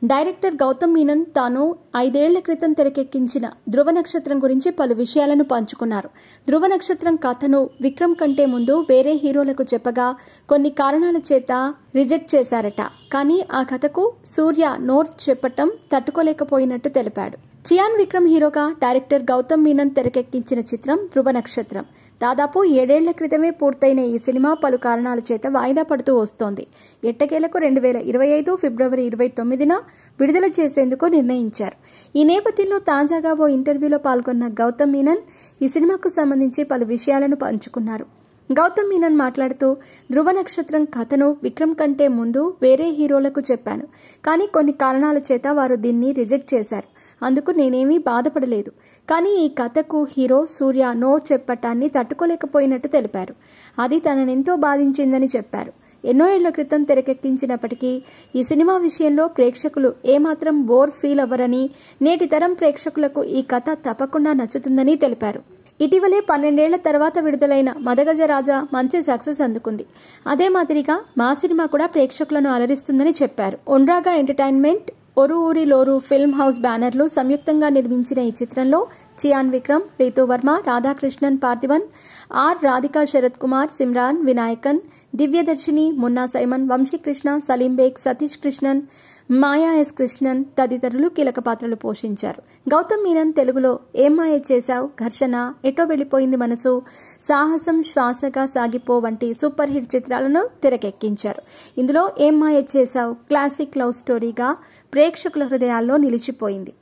Director Gautam Menon తాను 5 ఏళ్ల క్రితం తెరకెక్కించిన ధృవ నక్షత్రం గురించి పలు విషయాలను పంచుకున్నారు. ధృవ నక్షత్రం కథను విక్రమ్ కంటే ముందు వేరే హీరోలకు చెప్పగా కొన్ని కారణాల చేత రిజెక్ట్ చేశారట. కానీ ఆ కథకు సూర్య నోర్ చెప్పటం తట్టుకోలేకపోయినట్టు తెలిపాడు. చియాన్ విక్రమ్ హీరోగా డైరెక్టర్ గౌతమ్ మీనన్ తెరకెక్కించిన చిత్రం ధృవ నక్షత్రం. దాదాపు 7 ఏళ్ల క్రితమే పూర్తయిన ఈ సినిమా పలు కారణాల చేత వాయిదా పడుతూ వస్తోంది. ఎట్టకేలకు 2025 ఫిబ్రవరి 29న విడుదల చేసేందుకు నిర్ణయించారు. ఈ నేపథ్యంలో తాజాగా ఓ ఇంటర్వ్యూలో పాల్గొన్న గౌతమ్ మీనన్ ఈ సినిమాకు సంబంధించి పలు విషయాలను పంచుకున్నారు. గౌతమ్ మీనన్ మాట్లాడుతూ, ధృవ నక్షత్రం కథను విక్రమ్ కంటే ముందు వేరే హీరోలకు చెప్పాను. కానీ కొన్ని కారణాల చేత వారు దీన్ని రిజెక్ట్ చేశారు. అందుకు నేనేమీ బాధపడలేదు. కానీ ఈ కథకు హీరో సూర్య నో చెప్పటాన్ని తట్టుకోలేకపోయినట్టు తెలిపారు. అది తననెంతో బాధించిందని చెప్పారు. ఎన్నో ఏళ్ల క్రితం తెరకెక్కించినప్పటికీ ఈ సినిమా విషయంలో ప్రేక్షకులు ఏమాత్రం బోర్ ఫీల్ అవ్వరని, నేటి తరం ప్రేక్షకులకు ఈ కథ తప్పకుండా నచ్చుతుందని తెలిపారు. ఇటీవలే 12 ఏళ్ల తర్వాత విడుదలైన మదగజరాజా మంచి సక్సెస్ అందుకుంది. అదే మాదిరిగా మా సినిమా కూడా ప్రేక్షకులను అలరిస్తుందని చెప్పారు. ఒండ్రాగా ఎంటర్టైన్మెంట్, ఒరు ఊరి లోరు ఫిల్మ్ హౌస్ బ్యానర్లు సంయుక్తంగా నిర్మించిన ఈ చిత్రంలో Chiyaan Vikram, Ritu Varma, Radhakrishnan Parthiban, R Radhika, Sarath Kumar, Simran, Vinayakan, Divyadarshini, Munna Simon, Vamsikrishna, Saleem Baig, Satish Krishnan, Maya S Krishnan తదితరులు కీలక పాత్రలు పోషించారు. గౌతమ్ మీనన్ తెలుగులో ఏం మాయ చేశావ్, ఘర్షణ, ఎటో వెళ్లిపోయింది మనసు, సాహసం, శ్వాసగా సాగిపో వంటి సూపర్ హిట్ చిత్రాలను తెరకెక్కించారు. ఇందులో ఏం మాయ చేశావ్ క్లాసిక్ లవ్ స్టోరీగా ప్రేక్షకుల హృదయాల్లో నిలిచిపోయింది.